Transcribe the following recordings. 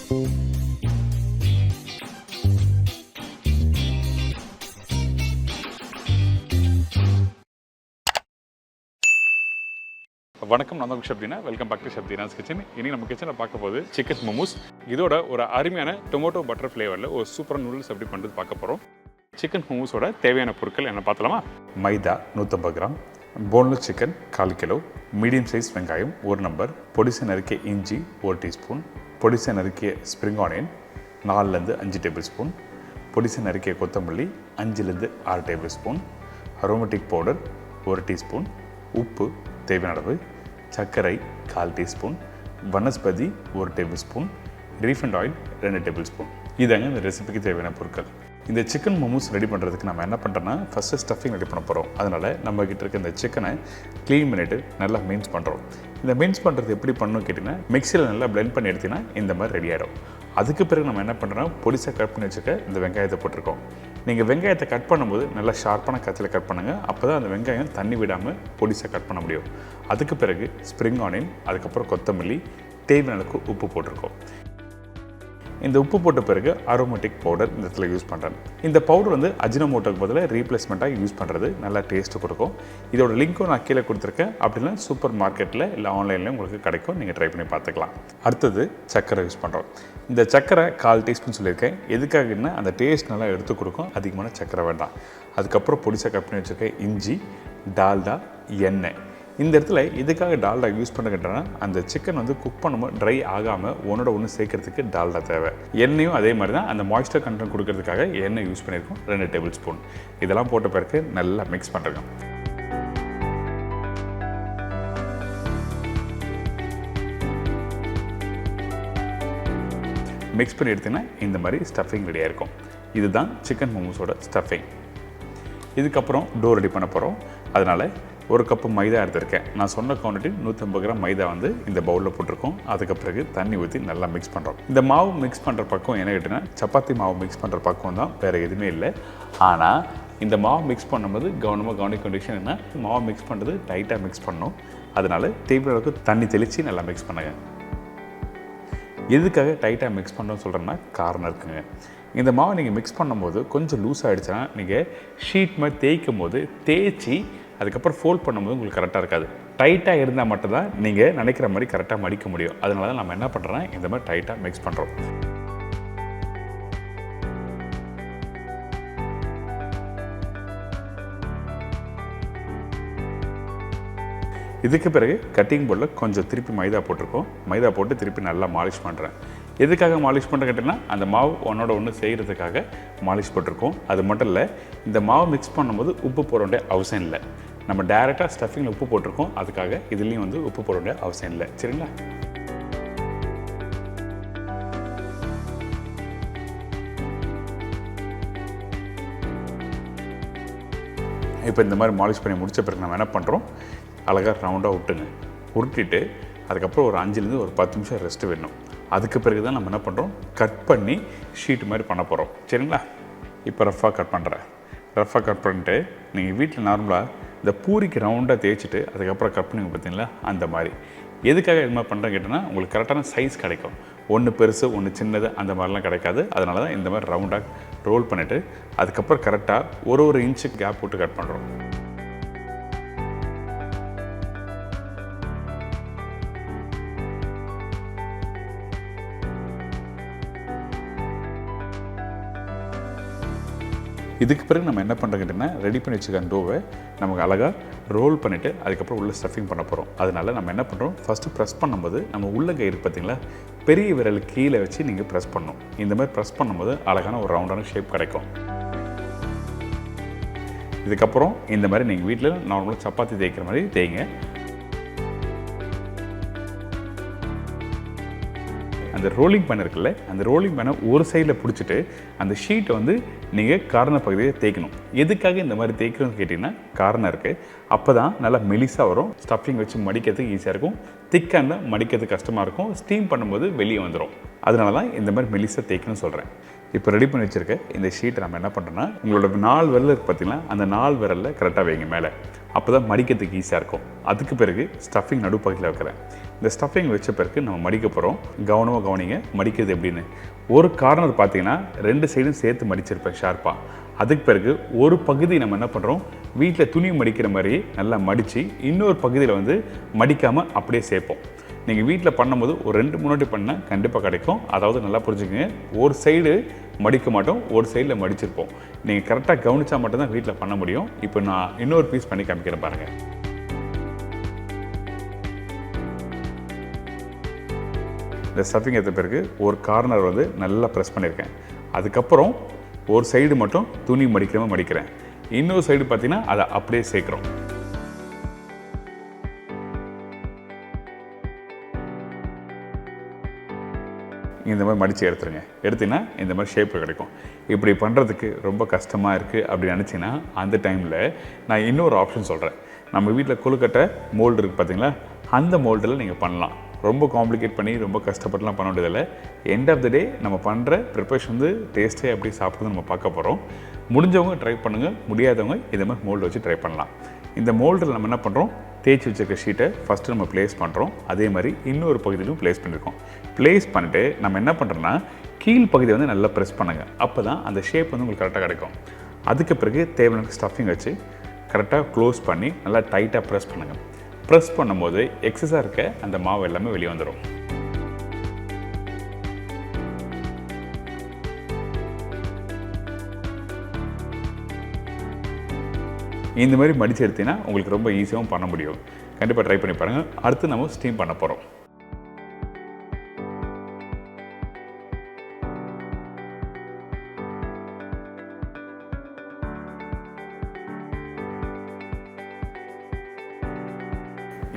வணக்கம், நான் தான் chef Deena. Welcome back to chef Deena's kitchen. இனி நம்ம கிச்சனில் பார்க்க போது சிக்கன் மோமோஸ். இதோட ஒரு அருமையான டொமேட்டோ பட்டர் ஃப்ளேவரில் ஒரு சூப்பரான நூடுல்ஸ் எப்படி பண்ணுறது பார்க்க போகிறோம். சிக்கன் மோமோஸோட தேவையான பொருட்கள் என்ன பார்த்தலாமா? மைதா 150 gram, boneless chicken 1/4 kilo, medium size வெங்காயம் 1 நம்பர், பொடிசை நறுக்கிய இஞ்சி 1 டீஸ்பூன், பொடிசை நறுக்கிய ஸ்ப்ரிங் ஆனியன் 4லேருந்து 5 டேபிள் ஸ்பூன், பொடிசை நறுக்கிய கொத்தமல்லி 5லேருந்து 6 tablespoon, aromatic powder 1 teaspoon, உப்பு தேவையான அளவு, சர்க்கரை 1/4 teaspoon, vanaspati 1 tablespoon, refined oil 2 tablespoon. இதாங்க இந்த ரெசிபிக்கு தேவையான பொருட்கள். இந்த சிக்கன் மோமோஸ் ரெடி பண்ணுறதுக்கு நம்ம என்ன பண்ணுறோன்னா, ஃபஸ்ட்டு ஸ்டஃபிங் ரெடி பண்ண போகிறோம். அதனால் நம்மக்கிட்ட இருக்க இந்த சிக்கனை க்ளீன் பண்ணிவிட்டு நல்லா மீன்ஸ் பண்ணுறோம். இந்த மீன்ஸ் பண்ணுறது எப்படி பண்ணணும் கேட்டிங்கன்னா, மிக்சியில் நல்லா பிளெண்ட் பண்ணி எடுத்திங்கன்னா இந்த மாதிரி ரெடி ஆகிடும். அதுக்கு பிறகு நம்ம என்ன பண்ணுறோம், பொடிசாக கட் பண்ணி வச்சுக்க இந்த வெங்காயத்தை போட்டிருக்கோம். நீங்கள் வெங்காயத்தை கட் பண்ணும்போது நல்லா ஷார்ப்பான கத்தியில் கட் பண்ணுங்கள். அப்போ தான் அந்த வெங்காயம் தண்ணி விடாமல் பொடிசாக கட் பண்ண முடியும். அதுக்கு பிறகு ஸ்ப்ரிங் ஆனியன், அதுக்கப்புறம் கொத்தமல்லி, தேவையான அளவுக்கு உப்பு போட்டிருக்கோம். இந்த உப்பு போட்ட பிறகு அரோமேட்டிக் பவுடர் இந்த இடத்துல யூஸ் பண்ணுறேன். இந்த பவுடர் வந்து அஜினோமோட்டோக்கு பதிலாக ரீப்ளேஸ்மெண்ட்டாக யூஸ் பண்ணுறது நல்லா டேஸ்ட்டு கொடுக்கும். இதோட லிங்க்கும் நான் கீழே கொடுத்துருக்கேன். அப்படின்னா சூப்பர் மார்க்கெட்டில் இல்லை ஆன்லைனில் உங்களுக்கு கிடைக்கும். நீங்கள் ட்ரை பண்ணி பார்த்துக்கலாம். அடுத்தது சர்க்கரை யூஸ் பண்ணுறோம். இந்த சர்க்கரை 1/4 டீஸ்பூன் சொல்லியிருக்கேன். எதுக்காகன்னா அந்த டேஸ்ட் நல்லா எடுத்து கொடுக்கும். அதிகமான சர்க்கரை வேண்டாம். அதுக்கப்புறம் பொடிசாக கட் பண்ணி வச்சுருக்கேன் இஞ்சி, டால்டா, எண்ணெய். இந்த இடத்துல எதுக்காக டால்டா யூஸ் பண்ணுறேன்னா, அந்த சிக்கன் வந்து குக் பண்ணும்போது ட்ரை ஆகாமல் ஒன்றோட ஒன்று சேர்க்கறதுக்கு டால்டா தேவை. எண்ணெயும் அதே மாதிரி தான் அந்த மாய்ஸ்டர் கண்டென்ட் கொடுக்கறதுக்காக எண்ணெய் யூஸ் பண்ணியிருக்கோம் 2 டேபிள் ஸ்பூன். இதெல்லாம் போட்ட பிறகு நல்லா மிக்ஸ் பண்ணுறேங்க. மிக்ஸ் பண்ணி எடுத்திங்கன்னா இந்த மாதிரி ஸ்டஃபிங் ரெடியாக இருக்கும். இதுதான் சிக்கன் மோமோஸோட ஸ்டஃபிங். இதுக்கப்புறம் டோ ரெடி பண்ண போகிறோம். அதனால் 1 கப்பு மைதா எடுத்திருக்கேன். நான் சொன்ன குவான்டிட்டி 150 கிராம் மைதா வந்து இந்த பவுலில் போட்டிருக்கோம். அதுக்கு பிறகு தண்ணி ஊற்றி நல்லா மிக்ஸ் பண்ணுறோம். இந்த மாவு மிக்ஸ் பண்ணுற பக்கம் என்ன கேட்டிங்கன்னா, சப்பாத்தி மாவு மிக்ஸ் பண்ணுற பக்கம் தான், வேறு எதுவுமே இல்லை. ஆனால் இந்த மாவு மிக்ஸ் பண்ணும்போது கவனிக்க கண்டிஷன் என்ன, மாவு மிக்ஸ் பண்ணுறது டைட்டாக மிக்ஸ் பண்ணணும். அதனால் தேவையான அளவுக்கு தண்ணி தெளித்து நல்லா மிக்ஸ் பண்ணுங்க. எதுக்காக டைட்டாக மிக்ஸ் பண்ணணும்னு சொல்கிறேன்னா காரணம் இருக்குங்க. இந்த மாவை நீங்கள் மிக்ஸ் பண்ணும்போது கொஞ்சம் லூஸ் ஆகிடுச்சுன்னா, நீங்கள் ஷீட் மாதிரி தேய்க்கும் போது தேய்ச்சி அதுக்கப்புறம் ஃபோல்ட் பண்ணும்போது உங்களுக்கு கரெக்டாக இருக்காது. டைட்டாக இருந்தால் மட்டும்தான் நீங்கள் நினைக்கிற மாதிரி கரெக்டாக மடிக்க முடியும். அதனால தான் நம்ம என்ன பண்ணுறோன்னா, இந்த மாதிரி டைட்டாக மிக்ஸ் பண்ணுறோம். இதுக்கு பிறகு கட்டிங் போர்டில் கொஞ்சம் திருப்பி மைதா போட்டிருக்கோம். மைதா போட்டு திருப்பி நல்லா மாலிஷ் பண்ணுறேன். எதுக்காக மாலிஷ் பண்ணுற கேட்டிங்கன்னா, அந்த மாவு ஒன்றோட ஒன்று செய்கிறதுக்காக மாலிஷ் போட்டிருக்கோம். அது மட்டும் இல்லை, இந்த மாவு மிக்ஸ் பண்ணும்போது உப்பு போட வேண்டிய அவசியம் இல்லை. நம்ம டைரெக்டாக ஸ்டஃபிங்கில் உப்பு போட்டிருக்கோம். அதுக்காக இதுலேயும் வந்து உப்பு போட வேண்டிய அவசியம் இல்லை. சரிங்களா? இப்போ இந்த மாதிரி மாலிஷ் பண்ணி முடித்த பிறகு நம்ம என்ன பண்ணுறோம், அழகாக ரவுண்டாக விட்டுங்க. உருட்டிட்டு அதுக்கப்புறம் ஒரு 5லேருந்து ஒரு 10 நிமிஷம் ரெஸ்ட்டு வேணும். அதுக்கு பிறகு தான் நம்ம என்ன பண்ணுறோம், கட் பண்ணி ஷீட் மாதிரி பண்ண போகிறோம். சரிங்களா? இப்போ ரஃப்பாக கட் பண்ணுறேன். ரஃப்பாக கட் பண்ணிட்டு நீங்கள் வீட்டில் நார்மலாக இந்த பூரிக்கு ரவுண்டாக தேய்ச்சிட்டு அதுக்கப்புறம் கட் பண்ணி பார்த்தீங்களா, அந்த மாதிரி. எதுக்காக இது மாதிரி பண்ணுறேன்னு கேட்டோன்னா, உங்களுக்கு கரெக்டான சைஸ் கிடைக்கும். ஒன்று பெருசு ஒன்று சின்னது அந்த மாதிரிலாம் கிடைக்காது. அதனால தான் இந்த மாதிரி ரவுண்டாக ரோல் பண்ணிவிட்டு அதுக்கப்புறம் கரெக்டாக ஒரு இன்ச்சு கேப் போட்டு கட் பண்ணுறோம். இதுக்கு பிறகு நம்ம என்ன பண்ணுறோம் கேட்டிங்கன்னா, ரெடி பண்ணி வச்சுக்க டோவை நமக்கு அழகாக ரோல் பண்ணிவிட்டு அதுக்கப்புறம் உள்ள ஸ்டஃபிங் பண்ண போகிறோம். அதனால் நம்ம என்ன பண்ணுறோம், ஃபஸ்ட்டு ப்ரெஸ் பண்ணும்போது நம்ம உள்ளங்கை இருக்குது பார்த்தீங்களா, பெரிய விரல் கீழே வச்சு நீங்கள் ப்ரெஸ் பண்ணணும். இந்த மாதிரி ப்ரெஸ் பண்ணும்போது அழகான ஒரு ரவுண்டான ஷேப் கிடைக்கும். இதுக்கப்புறம் இந்த மாதிரி நீங்கள் வீட்டில் நார்மலாக சப்பாத்தி தேய்க்கிற மாதிரி தேய்ங்க. அந்த ரோலிங் பேன் இருக்குல்ல, அந்த ரோலிங் பேனை ஒரு சைடில் பிடிச்சிட்டு அந்த ஷீட்டை வந்து நீங்கள் கார்னர் பகுதியை தேய்க்கணும். எதுக்காக இந்த மாதிரி தேய்க்கணும்னு கேட்டிங்கன்னா, காரணம் இருக்குது. அப்போ தான் நல்லா மெலிசாக வரும். ஸ்டஃபிங் வச்சு மடிக்கிறதுக்கு ஈஸியாக இருக்கும். திக்காக இருந்தால் மடிக்கிறதுக்கு கஷ்டமாக இருக்கும். ஸ்டீம் பண்ணும்போது வெளியே வந்துடும். அதனால தான் இந்த மாதிரி மெலிசாக தேய்க்கணும்னு சொல்கிறேன். இப்போ ரெடி பண்ணி வச்சுருக்க இந்த ஷீட்டை நம்ம என்ன பண்ணுறோன்னா உங்களோட 4 விரல் இருக்குது பார்த்தீங்கன்னா அந்த 4 விரலில் கரெக்டாக வைங்க மேலே. அப்போ தான் மடிக்கிறதுக்கு ஈஸியாக இருக்கும். அதுக்கு பிறகு ஸ்டஃபிங் நடுப்பகுதியில் வைக்கிறேன். இந்த ஸ்டஃபிங் வச்ச பிறகு நம்ம மடிக்க போகிறோம். கவனமாக கவனிங்க மடிக்கிறது எப்படின்னு. ஒரு கார்னர் பார்த்தீங்கன்னா 2 சைடும் சேர்த்து மடிச்சிருப்பேன் ஷார்ப்பாக. அதுக்கு பிறகு ஒரு பகுதி நம்ம என்ன பண்ணுறோம் வீட்டில் துணி மடிக்கிற மாதிரி நல்லா மடித்து இன்னொரு பகுதியில் வந்து மடிக்காமல் அப்படியே சேர்ப்போம். நீங்கள் வீட்டில் பண்ணும்போது ஒரு 2-3 வாட்டி பண்ணால் கண்டிப்பாக கிடைக்கும். அதாவது நல்லா புரிஞ்சுக்கங்க, ஒரு சைடு மடிக்க மாட்டோம், ஒரு சைடில் மடிச்சிருப்போம். நீங்கள் கரெக்டாக கவனித்தா மட்டும்தான் வீட்டில் பண்ண முடியும். இப்போ நான் இன்னொரு பீஸ் பண்ணி காமிக்கிறேன் பாருங்கள். இந்த ஸ்டஃபிங் ஏற்ற பிறகு ஒரு கார்னர் வந்து நல்லா ப்ரெஸ் பண்ணியிருக்கேன். அதுக்கப்புறம் ஒரு சைடு மட்டும் துணி மடிக்காமல் மடிக்கிறேன். இன்னொரு சைடு பார்த்தீங்கன்னா அதை அப்படியே சேர்க்குறோம். இந்த மாதிரி மடித்து எடுத்துருங்க. எடுத்திங்கன்னா இந்த மாதிரி ஷேப்பில் கிடைக்கும். இப்படி பண்ணுறதுக்கு ரொம்ப கஷ்டமாக இருக்குது அப்படின்னு நினச்சிங்கன்னா அந்த டைமில் நான் இன்னொரு ஆப்ஷன் சொல்கிறேன். நம்ம வீட்டில் கொழுக்கட்டை மோல்டு இருக்குது பார்த்தீங்களா, அந்த மோல்டில் நீங்கள் பண்ணலாம். ரொம்ப காம்ப்ளிகேட் பண்ணி ரொம்ப கஷ்டப்பட்டுலாம் பண்ண வேண்டியதில்லை. எண்ட் ஆஃப் த டே நம்ம பண்ணுற ப்ரிப்பரேஷன் வந்து டேஸ்ட்டே எப்படி சாப்பிட்றது நம்ம பார்க்க போகிறோம். முடிஞ்சவங்க ட்ரை பண்ணுங்கள், முடியாதவங்க இதை மாதிரி மோல்டு வச்சு ட்ரை பண்ணலாம். இந்த மோல்டில் நம்ம என்ன பண்ணுறோம், தேய்ச்சி வச்சுருக்க ஷீட்டை ஃபஸ்ட்டு நம்ம ப்ளேஸ் பண்ணுறோம். அதே மாதிரி இன்னொரு பகுதியிலும் ப்ளேஸ் பண்ணியிருக்கோம். ப்ளேஸ் பண்ணிவிட்டு நம்ம என்ன பண்ணுறோன்னா கீழ் பகுதியை வந்து நல்லா ப்ரெஸ் பண்ணுங்கள். அப்போ தான் அந்த ஷேப் வந்து உங்களுக்கு கரெக்டாக கிடைக்கும். அதுக்கு பிறகு தேவையான ஸ்டஃபிங் வச்சு கரெக்டாக க்ளோஸ் பண்ணி நல்லா டைட்டாக ப்ரெஸ் பண்ணுங்கள். ப்ரெஸ் பண்ணும்போது எக்ஸஸாக இருக்க அந்த மாவு எல்லாமே வெளியே வந்துடும். இந்த மாதிரி மடித்து எடுத்தீங்கன்னா உங்களுக்கு ரொம்ப ஈஸியாகவும் பண்ண முடியும். கண்டிப்பாக ட்ரை பண்ணி பாருங்கள். அடுத்து நம்ம ஸ்டீம் பண்ண போகிறோம்.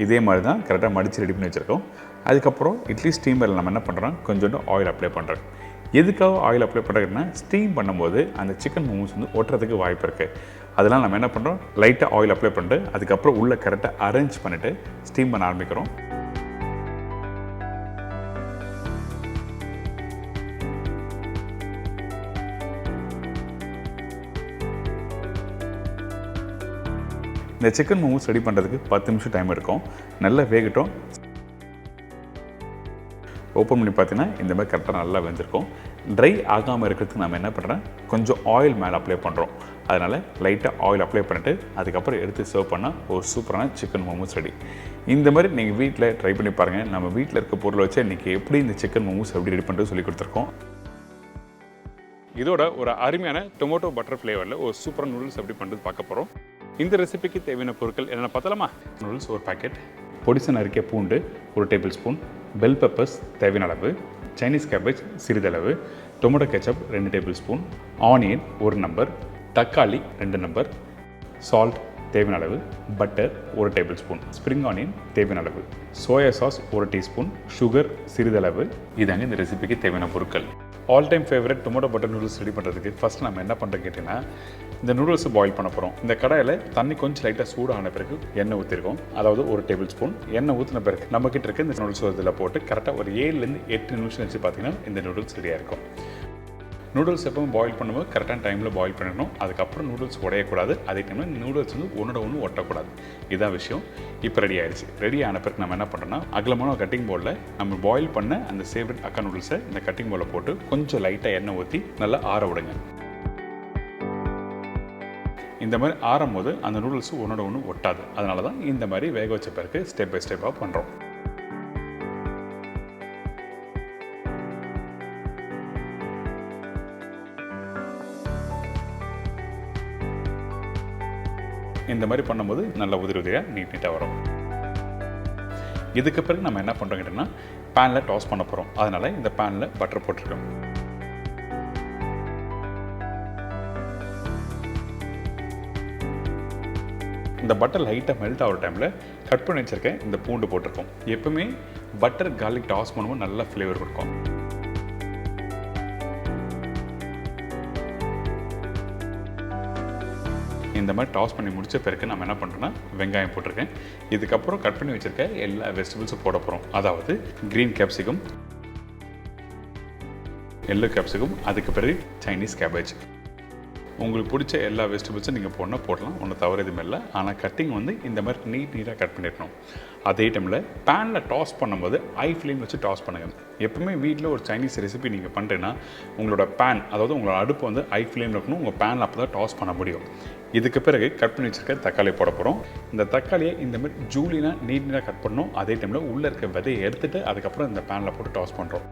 இதே மாதிரி தான் கரெக்டாக மடித்து ரெடி பண்ணி வச்சுருக்கோம். அதுக்கப்புறம் இட்லி ஸ்டீமரில் நம்ம என்ன பண்ணுறோம், கொஞ்சோண்டு ஆயில் அப்ளை பண்ணுறோம். எதுக்காக ஆயில் அப்ளை பண்ணுறதுன்னா ஸ்டீம் பண்ணும்போது அந்த சிக்கன் மோமோஸ் வந்து ஒட்டுறதுக்கு வாய்ப்பு இருக்குது. அதெல்லாம் நம்ம என்ன பண்ணுறோம், லைட்டாக ஆயில் அப்ளை பண்ணிட்டு அதுக்கப்புறம் உள்ளே கரெக்டாக அரேஞ்ச் பண்ணிவிட்டு ஸ்டீம் பண்ண ஆரம்பிக்கிறோம். இந்த சிக்கன் மோமோஸ் ரெடி பண்ணுறதுக்கு 10 நிமிஷம் டைம் எடுக்கும். நல்லா வேகட்டும். ஓப்பன் பண்ணி பார்த்தீங்கன்னா இந்த மாதிரி கரெக்டாக நல்லா வெந்திருக்கும். ட்ரை ஆகாமல் இருக்கிறதுக்கு நம்ம என்ன பண்ணுறோம், கொஞ்சம் ஆயில் மேலே அப்ளை பண்ணுறோம். அதனால் லைட்டாக ஆயில் அப்ளை பண்ணிவிட்டு அதுக்கப்புறம் எடுத்து சர்வ் பண்ணால் ஒரு சூப்பரான சிக்கன் மோமோஸ் ரெடி. இந்த மாதிரி நீங்கள் வீட்டில் ட்ரை பண்ணி பாருங்கள். நம்ம வீட்டில் இருக்க பொருளை வச்சு இன்றைக்கி எப்படி இந்த சிக்கன் மோமோஸ் எப்படி ரெடி பண்ணுறது சொல்லி கொடுத்துருக்கோம். இதோட ஒரு அருமையான டொமேட்டோ பட்டர் ஃப்ளேவரில் ஒரு சூப்பரான நூடுல்ஸ் எப்படி பண்ணுறது பார்க்க போகிறோம். இந்த ரெசிபிக்கு தேவையான பொருட்கள் என்னென்ன பார்த்தலாமா? நூடுல்ஸ் ஒரு பாக்கெட், பொடிசை நறுக்கிய பூண்டு 1 டேபிள் ஸ்பூன், பெல் பெப்பர்ஸ் தேவையான அளவு, சைனீஸ் கேபேஜ் சிறிதளவு, tomato ketchup 2 table spoon, onion 1 number, தக்காளி 2 நம்பர், சால்ட் தேவையான அளவு, butter 1 table spoon, spring onion தேவையான அளவு, சோயா சாஸ் 1 டீஸ்பூன், சுகர் சிறிதளவு. இதாங்க இந்த ரெசிபிக்கு தேவையான பொருட்கள். All time favourite tomato butter noodles ready பண்ணுறதுக்கு ஃபஸ்ட் நம்ம என்ன பண்ணுறோம் கேட்டிங்கன்னா, இந்த நூடுல்ஸை பாயில் பண்ண போகிறோம். இந்த கடாயில் தண்ணி கொஞ்சம் லைட்டாக சூடான பிறகு எண்ணெய் ஊற்றிருக்கோம். அதாவது 1 டேபிள் ஸ்பூன் எண்ணெய் ஊற்றின பிறகு நம்மக்கிட்ட இருக்க இந்த நூடுல்ஸ் இதில் போட்டு கரெக்டாக ஒரு 7லேருந்து 8 நிமிஷம் வச்சு பார்த்தீங்கன்னா இந்த நூடுல்ஸ் ரெடியாக இருக்கும். நூடுல்ஸ் எப்பவும் பாயில் பண்ணும்போது கரெக்டான டைமில் பாயில் பண்ணணும். அதுக்கப்புறம் நூடுல்ஸ் உடையக்கூடாது. அதே டைமில் நூடுல்ஸ் வந்து ஒன்றோட ஒன்று ஒட்டக்கூடாது. இதான் விஷயம். இப்போ ரெடி ஆயிடுச்சு. ரெடி ஆன பிறகு நம்ம என்ன பண்ணுறோம்னா, அகலமான கட்டிங் போர்டில் நம்ம பாயில் பண்ண அந்த ஃபேவரட் அக்கா நூடுல்ஸை இந்த கட்டிங் போர்டில் போட்டு கொஞ்சம் லைட்டாக எண்ணெய் ஊற்றி நல்லா ஆற விடுங்க. இந்த மாதிரி ஆறும் போது அந்த நூடுல்ஸ் ஒன்றோட ஒன்று ஒட்டாது. அதனால தான் இந்த மாதிரி வேக வச்ச பிறகு ஸ்டெப் பை ஸ்டெப்பாக பண்ணுறோம். இந்த மாதிரி பண்ணும்போது நல்ல உதிரியாக நீட்டாக வரும். இதுக்கு பிறகு நம்ம என்ன பண்ணுறோம் கேட்டோம்னா, பேனில் டாஸ் பண்ண போகிறோம். அதனால் இந்த பேனில் பட்டர் போட்டிருக்கோம். இந்த பட்டர் லைட்டாக மெல்ட் ஆகிற டைமில் கட் பண்ணி வச்சுருக்கேன் இந்த பூண்டு போட்டிருக்கோம். எப்பவுமே பட்டர் கார்லிக் டாஸ் பண்ணும்போது நல்லா ஃப்ளேவர் கொடுக்கும். இந்த மாதிரி டாஸ் பண்ணி முடிச்ச பிறகு நம்ம என்ன பண்ணுறோம்னா, வெங்காயம் போட்டிருக்கேன். இதுக்கப்புறம் கட் பண்ணி வச்சுருக்க எல்லா வெஜிடபிள்ஸும் போட போகிறோம். அதாவது க்ரீன் கேப்சிகம், எல்லோ கேப்சிகம், அதுக்கு பிறகு சைனீஸ் கேபேஜ். உங்களுக்கு பிடிச்ச எல்லா வெஜிடபிள்ஸும் நீங்கள் போடலாம், ஒன்றும் தவறு எதுவுமே இல்லை. ஆனால் கட்டிங் வந்து இந்த மாதிரி நீட்டாக கட் பண்ணிடணும். அதே டைமில் பேனில் டாஸ் பண்ணும்போது ஹை ஃப்ளேம் வச்சு டாஸ் பண்ணுங்கள். எப்பவுமே வீட்டில் ஒரு சைனீஸ் ரெசிபி நீங்கள் பண்ணுறீங்கன்னா உங்களோட பேன், அதாவது உங்களோட அடுப்பு வந்து ஹை ஃப்ளேமில் இருக்கணும். உங்கள் பேனில் அப்போ தான் டாஸ் பண்ண முடியும். இதுக்கு பிறகு கட் பண்ணி வச்சுருக்க தக்காளி போட போகிறோம். இந்த தக்காளியை இந்த மாதிரி ஜூலினாக நீட்டாக கட் பண்ணணும். அதே டைமில் உள்ளே இருக்க விதையை எடுத்துகிட்டு அதுக்கப்புறம் இந்த பேனில் போட்டு டாஸ் பண்ணுறோம்.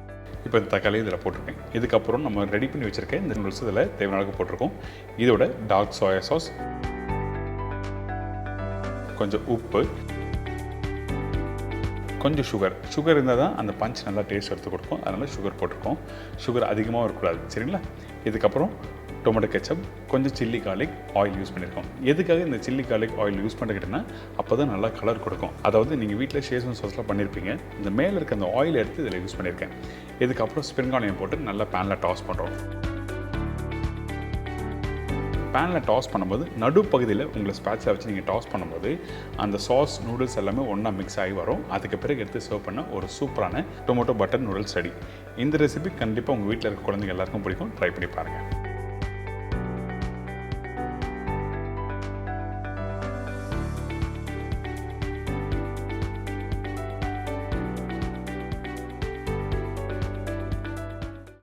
இப்போ இந்த தக்காளி இதில் போட்டிருக்கேன். இதுக்கப்புறம் நம்ம ரெடி பண்ணி வச்சுருக்கேன் இந்த நூடுல்ஸ் இதில் தேவையான அளவுக்கு போட்டிருக்கோம். இதோட டார்க் சோயா சாஸ், கொஞ்சம் உப்பு, கொஞ்சம் சுகர் இருந்தால் தான் அந்த பஞ்ச் நல்லா டேஸ்ட் எடுத்து கொடுக்கும். அதனால் சுகர் போட்டிருக்கோம். சுகர் அதிகமாக இருக்கக்கூடாது, சரிங்களா? இதுக்கப்புறம் டொமேட்டோ கெச்சப், கொஞ்சம் சில்லி கார்லிக் ஆயில் யூஸ் பண்ணியிருக்கோம். எதுக்காக இந்த சில்லி கார்லிக் ஆயில் யூஸ் பண்ணிக்கிட்டேன்னா அப்போ தான் நல்லா கலர் கொடுக்கும். அதாவது நீங்கள் வீட்டில் ஷேஸ்வன் சாஸ்லாம் பண்ணியிருப்பீங்க, இந்த மேலே இருக்க அந்த ஆயில் எடுத்து இதில் யூஸ் பண்ணியிருக்கேன். இதுக்கப்புறம் ஸ்ப்ரிங் ஆனியன் போட்டு நல்லா பேனில் டாஸ் பண்ணுறோம். பேனில் டாஸ் பண்ணும்போது நடுப்பகுதியில் உங்களை ஸ்பேட்சில் வச்சு நீங்கள் டாஸ் பண்ணும்போது அந்த சாஸ் நூடுல்ஸ் எல்லாமே ஒன்றா மிக்ஸ் ஆகி வரும். அதுக்கு பிறகு எடுத்து சர்வ் பண்ண ஒரு சூப்பரான டொமேட்டோ பட்டர் நூடுல்ஸ் ரெடி. இந்த ரெசிபி கண்டிப்பாக உங்கள் வீட்டில் இருக்க குழந்தைங்க எல்லாருக்கும் பிடிக்கும். ட்ரை பண்ணி பாருங்கள்.